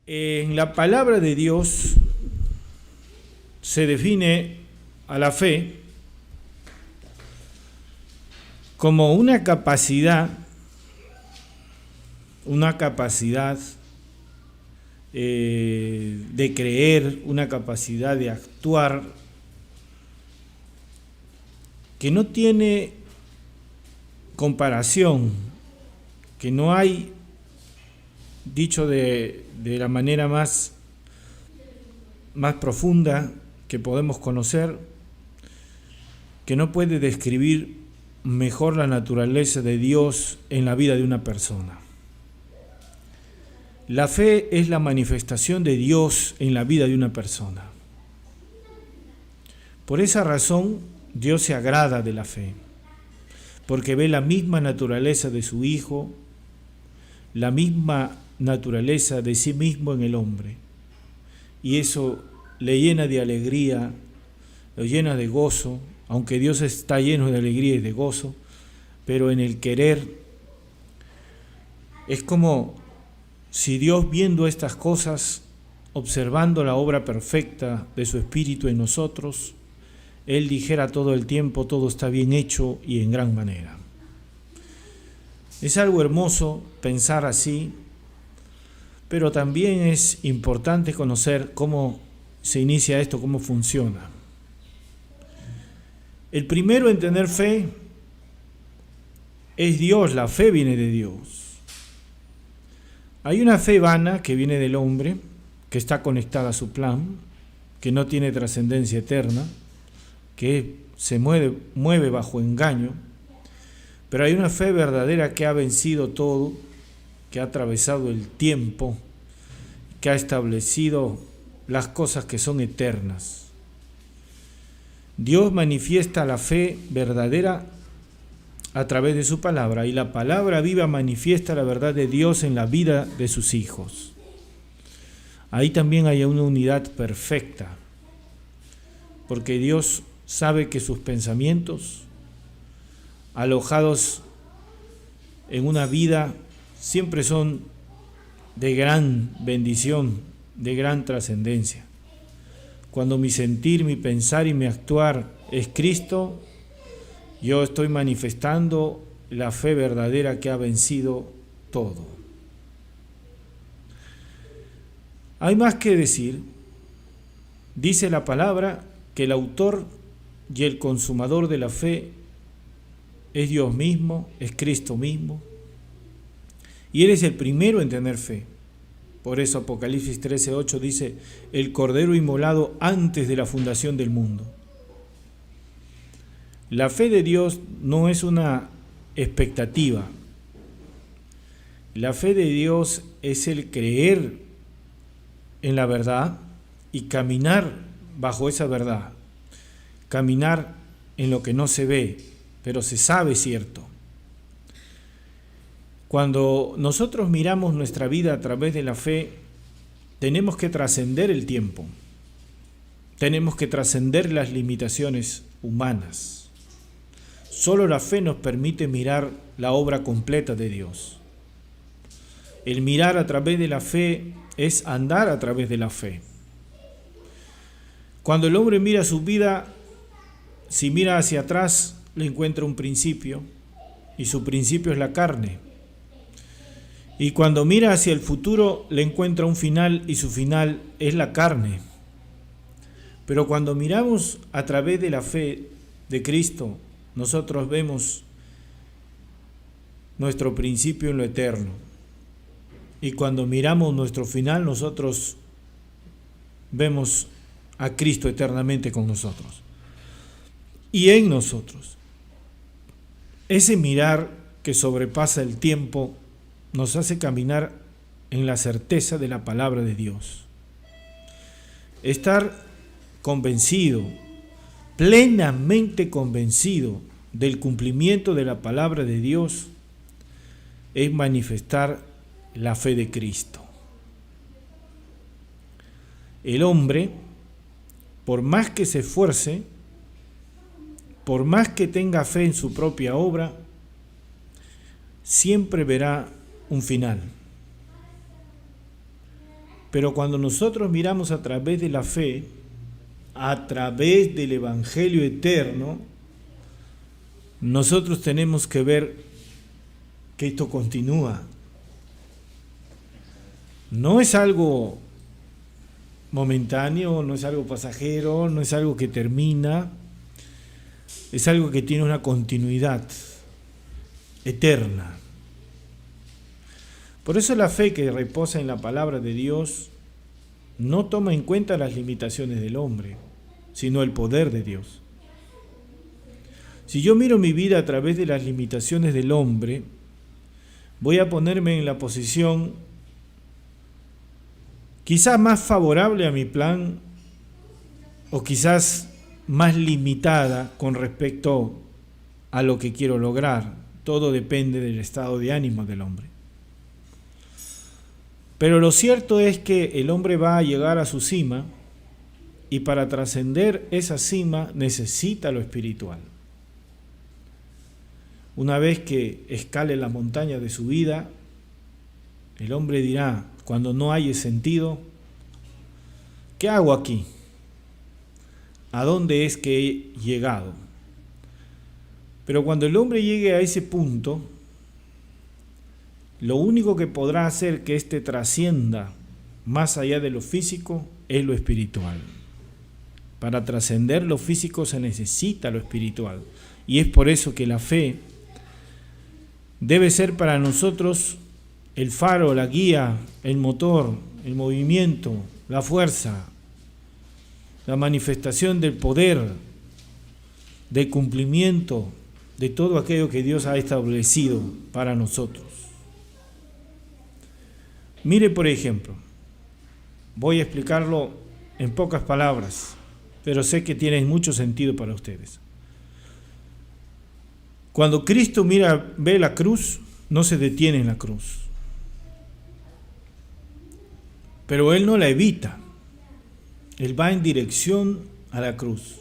En la palabra de Dios se define a la fe como una capacidad de creer, una capacidad de actuar que no tiene comparación, que no hay, dicho de la manera más profunda que podemos conocer, que no puede describir mejor la naturaleza de Dios en la vida de una persona. La fe es la manifestación de Dios en la vida de una persona. Por esa razón, Dios se agrada de la fe, porque ve la misma naturaleza de su Hijo, la misma naturaleza de sí mismo en el hombre. Y eso le llena de alegría, lo llena de gozo, aunque Dios está lleno de alegría y de gozo, pero en el querer es como si Dios, viendo estas cosas, observando la obra perfecta de su Espíritu en nosotros, Él dijera todo el tiempo: todo está bien hecho y en gran manera. Es algo hermoso pensar así, pero también es importante conocer cómo se inicia esto, cómo funciona. El primero en tener fe es Dios, la fe viene de Dios. Hay una fe vana que viene del hombre, que está conectada a su plan, que no tiene trascendencia eterna, que se mueve bajo engaño, pero hay una fe verdadera que ha vencido todo, que ha atravesado el tiempo, que ha establecido las cosas que son eternas. Dios manifiesta la fe verdadera a través de su palabra, y la palabra viva manifiesta la verdad de Dios en la vida de sus hijos. Ahí también hay una unidad perfecta, porque Dios sabe que sus pensamientos, alojados en una vida, siempre son de gran bendición, de gran trascendencia. Cuando mi sentir, mi pensar y mi actuar es Cristo, yo estoy manifestando la fe verdadera que ha vencido todo. Hay más que decir. Dice la palabra que el autor y el consumador de la fe es Dios mismo, es Cristo mismo, y Él es el primero en tener fe. Por eso Apocalipsis 13:8 dice: el Cordero inmolado antes de la fundación del mundo. La fe de Dios no es una expectativa. La fe de Dios es el creer en la verdad y caminar bajo esa verdad. Caminar en lo que no se ve, pero se sabe cierto. Cuando nosotros miramos nuestra vida a través de la fe, tenemos que trascender el tiempo. Tenemos que trascender las limitaciones humanas. Solo la fe nos permite mirar la obra completa de Dios. El mirar a través de la fe es andar a través de la fe. Cuando el hombre mira su vida, si mira hacia atrás, le encuentra un principio, y su principio es la carne. Y cuando mira hacia el futuro, le encuentra un final, y su final es la carne. Pero cuando miramos a través de la fe de Cristo, nosotros vemos nuestro principio en lo eterno. Y cuando miramos nuestro final, nosotros vemos a Cristo eternamente con nosotros y en nosotros. Ese mirar que sobrepasa el tiempo nos hace caminar en la certeza de la palabra de Dios. Estar convencido, plenamente convencido del cumplimiento de la palabra de Dios, es manifestar la fe de Cristo. El hombre, por más que se esfuerce, por más que tenga fe en su propia obra, siempre verá un final. Pero cuando nosotros miramos a través de la fe, a través del Evangelio eterno, nosotros tenemos que ver que esto continúa. No es algo momentáneo, no es algo pasajero, no es algo que termina, es algo que tiene una continuidad eterna. Por eso la fe que reposa en la palabra de Dios no toma en cuenta las limitaciones del hombre, sino el poder de Dios. Si yo miro mi vida a través de las limitaciones del hombre, voy a ponerme en la posición quizás más favorable a mi plan o quizás más limitada con respecto a lo que quiero lograr. Todo depende del estado de ánimo del hombre. Pero lo cierto es que el hombre va a llegar a su cima y para trascender esa cima necesita lo espiritual. Una vez que escale la montaña de su vida, el hombre dirá, cuando no haya sentido, ¿qué hago aquí? ¿A dónde es que he llegado? Pero cuando el hombre llegue a ese punto, lo único que podrá hacer que éste trascienda más allá de lo físico es lo espiritual. Para trascender lo físico se necesita lo espiritual. Y es por eso que la fe debe ser para nosotros el faro, la guía, el motor, el movimiento, la fuerza, la manifestación del poder, del cumplimiento de todo aquello que Dios ha establecido para nosotros. Mire, por ejemplo, voy a explicarlo en pocas palabras, pero sé que tiene mucho sentido para ustedes. Cuando Cristo ve la cruz, no se detiene en la cruz. Pero Él no la evita. Él va en dirección a la cruz.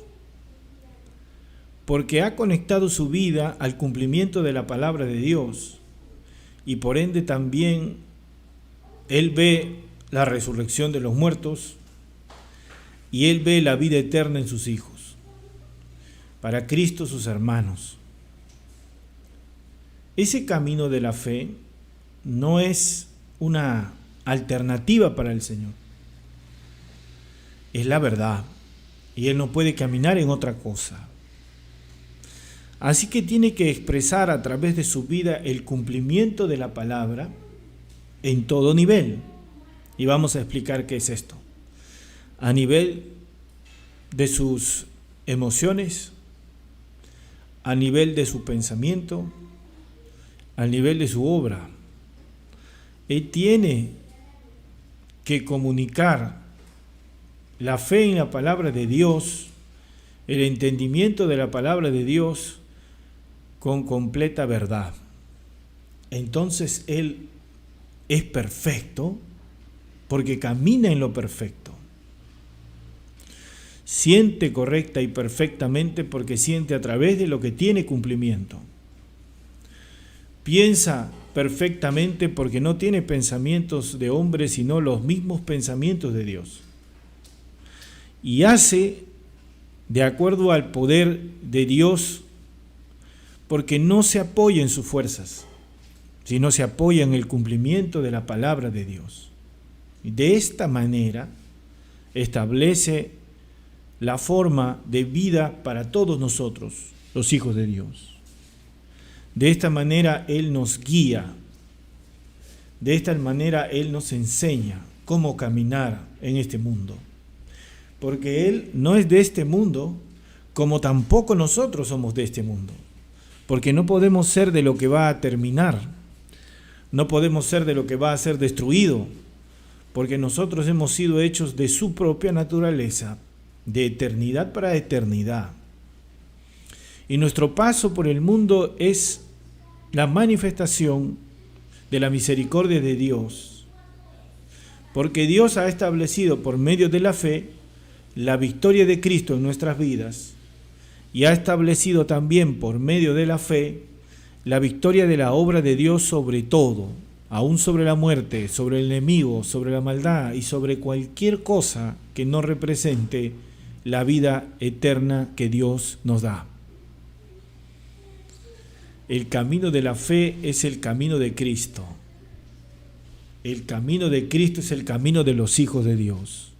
Porque ha conectado su vida al cumplimiento de la palabra de Dios. Y por ende también Él ve la resurrección de los muertos. Y Él ve la vida eterna en sus hijos. Para Cristo sus hermanos. Ese camino de la fe no es una alternativa para el Señor. Es la verdad. Y Él no puede caminar en otra cosa. Así que tiene que expresar a través de su vida el cumplimiento de la palabra en todo nivel. Y vamos a explicar qué es esto. A nivel de sus emociones, a nivel de su pensamiento, al nivel de su obra. Él tiene que comunicar la fe en la palabra de Dios, el entendimiento de la palabra de Dios con completa verdad. Entonces Él es perfecto porque camina en lo perfecto. Siente correcta y perfectamente porque siente a través de lo que tiene cumplimiento. Piensa perfectamente porque no tiene pensamientos de hombre, sino los mismos pensamientos de Dios. Y hace de acuerdo al poder de Dios porque no se apoya en sus fuerzas, sino se apoya en el cumplimiento de la palabra de Dios. Y de esta manera establece la forma de vida para todos nosotros, los hijos de Dios. De esta manera Él nos guía, de esta manera Él nos enseña cómo caminar en este mundo. Porque Él no es de este mundo, como tampoco nosotros somos de este mundo. Porque no podemos ser de lo que va a terminar, no podemos ser de lo que va a ser destruido, porque nosotros hemos sido hechos de su propia naturaleza, de eternidad para eternidad. Y nuestro paso por el mundo es la manifestación de la misericordia de Dios, porque Dios ha establecido por medio de la fe la victoria de Cristo en nuestras vidas y ha establecido también por medio de la fe la victoria de la obra de Dios sobre todo, aún sobre la muerte, sobre el enemigo, sobre la maldad y sobre cualquier cosa que no represente la vida eterna que Dios nos da. El camino de la fe es el camino de Cristo. El camino de Cristo es el camino de los hijos de Dios.